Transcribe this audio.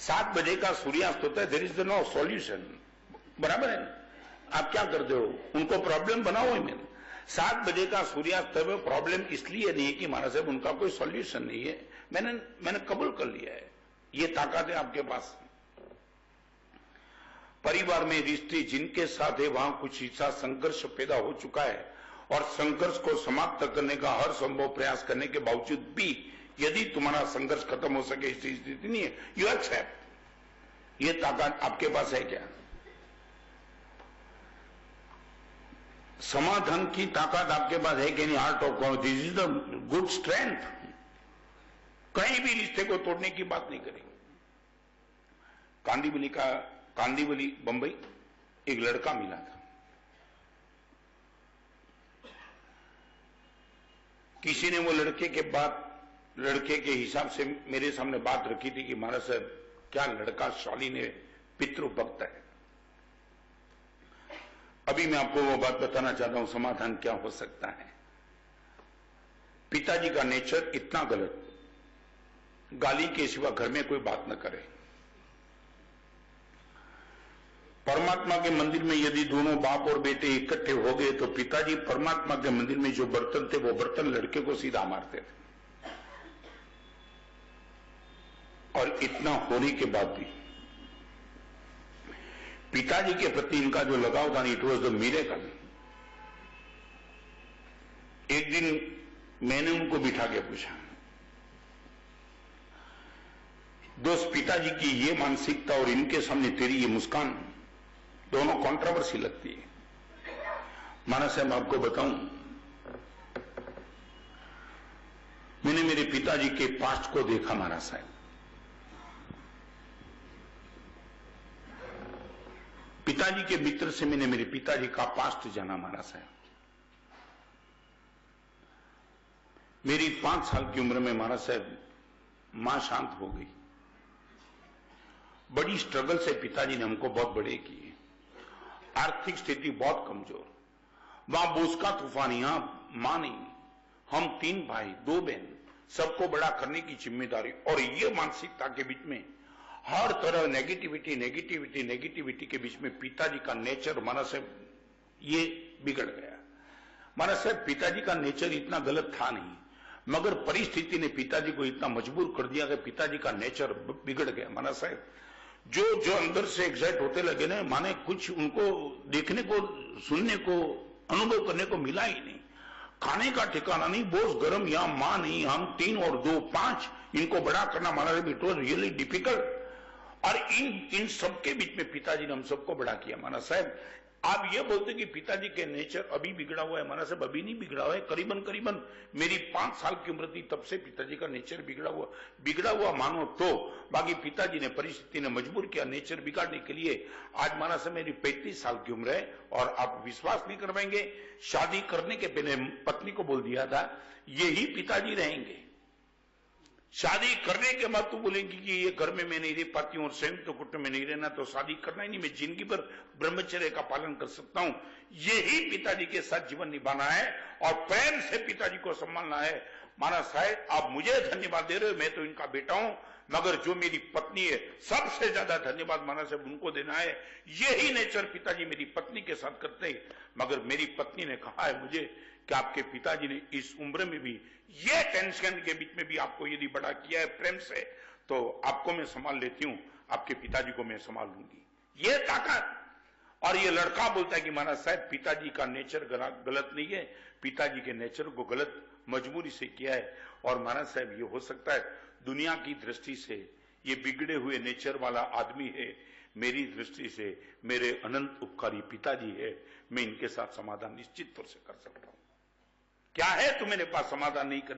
7 बजे का सूर्यास्त होता है, देयर इज नो सॉल्यूशन, बराबर है ना? आप क्या करते हो, उनको प्रॉब्लम बनाओ ही मैंने। 7 बजे का सूर्यास्त है, प्रॉब्लम इसलिए नहीं है कि महाराज साहब उनका कोई सॉल्यूशन नहीं है, मैंने कबूल कर लिया है, ये ताकत है आपके पास। परिवार में रिश्ते जिनके साथ है वहां कुछ ऐसा संघर्ष पैदा हो चुका है और संघर्ष को समाप्त करने का हर संभव प्रयास करने के बावजूद भी यदि तुम्हारा संघर्ष खत्म हो सके ऐसी स्थिति नहीं है, यू एक्सेप्ट। ये ताकत आपके पास है क्या? समाधान की ताकत आपके पास है कि नहीं? Art of this is the good strength. कहीं भी रिश्ते को तोड़ने की बात नहीं करेंगे। कांदीवली बंबई एक लड़का मिला था, किसी ने वो लड़के के हिसाब से मेरे सामने बात रखी थी कि महाराज साहब क्या लड़का शालीन है, पितृभक्त है। अभी मैं आपको वो बात बताना चाहता हूं, समाधान क्या हो सकता है। पिताजी का नेचर इतना गलत, गाली के सिवा घर में कोई बात न करे। परमात्मा के मंदिर में यदि दोनों बाप और बेटे इकट्ठे हो गए तो पिताजी परमात्मा के मंदिर में जो बर्तन थे वो बर्तन लड़के को सीधा मारते थे। और इतना होने के बाद भी पिताजी के प्रति इनका जो लगाव था, इट वॉज द मिरेकल। एक दिन मैंने उनको बिठा के पूछा, दोस्त पिताजी की ये मानसिकता और इनके सामने तेरी ये मुस्कान दोनों कंट्रोवर्सी लगती है। महाराज साहब आपको बताऊं, मैंने मेरे पिताजी के पास्ट को देखा। महाराज साहब पिताजी के मित्र से मैंने मेरे पिताजी का पास्ट जाना। महाराज साहब मेरी 5 साल की उम्र में महाराज साहब मां शांत हो गई। बड़ी स्ट्रगल से पिताजी ने हमको बहुत बड़े किए। आर्थिक स्थिति बहुत कमजोर, वहां बोझ का तूफान, यहां मां नहीं, हम 3 भाई 2 बहन, सबको बड़ा करने की जिम्मेदारी। और ये मानसिकता के बीच में हर तरह नेगेटिविटी के बीच में पिताजी का नेचर माना साहब ये बिगड़ गया। माना साहब पिताजी का नेचर इतना गलत था नहीं, मगर परिस्थिति ने पिताजी को इतना मजबूर कर दिया कि पिताजी का नेचर बिगड़ गया। माना साहब जो अंदर से एग्जाइट होते लगे ना, माने कुछ उनको देखने को, सुनने को, अनुभव करने को मिला ही नहीं। खाने का ठिकाना नहीं, बोझ गरम, यहां मां नहीं, हम 3 और 2 5, इनको बड़ा करना माना इट वॉज रियली डिफिकल्ट। और इन सबके बीच में पिताजी ने हम सबको बड़ा किया। माना साहब आप ये बोलते कि पिताजी के नेचर अभी बिगड़ा हुआ है, माना साहब अभी नहीं बिगड़ा हुआ है, करीबन मेरी 5 साल की उम्र थी तब से पिताजी का नेचर बिगड़ा हुआ मानो तो। बाकी पिताजी ने, परिस्थिति ने मजबूर किया नेचर बिगाड़ने के लिए। आज माना साहब मेरी 35 साल की उम्र है और आप विश्वास नहीं कर पाएंगे, शादी करने के पहले पत्नी को बोल दिया था यही पिताजी रहेंगे। शादी करने के बाद तो बोलेंगी कि ये घर में मैं नहीं रह पाती हूं और संयुक्त कुटुंब में नहीं रहना, तो शादी करना ही नहीं, मैं जिंदगी भर ब्रह्मचर्य का पालन कर सकता हूं। यही पिताजी के साथ जीवन निभाना है और प्रेम से पिताजी को संभालना है। माना साहब आप मुझे धन्यवाद दे रहे हो, मैं तो इनका बेटा हूं, मगर जो मेरी पत्नी है सबसे ज्यादा धन्यवाद माना साहब उनको देना है। यही नेचर पिताजी मेरी पत्नी के साथ करते हैं। मगर मेरी पत्नी ने कहा है मुझे कि आपके पिताजी ने इस उम्र में भी, ये टेंशन के बीच में भी आपको यदि बड़ा किया है प्रेम से, तो आपको मैं संभाल लेती हूं, आपके पिताजी को मैं संभाल लूंगी। ये ताकत। और ये लड़का बोलता है कि महाराज साहब पिताजी का नेचर गलत नहीं है, पिताजी के नेचर को गलत मजबूरी से किया है। और महाराज साहब ये हो सकता है दुनिया की दृष्टि से ये बिगड़े हुए नेचर वाला आदमी है, मेरी दृष्टि से मेरे अनंत उपकारी पिताजी है, मैं इनके साथ समाधान निश्चित तौर से कर सकता हूं। क्या है तो मेरे पास समाधान नहीं कर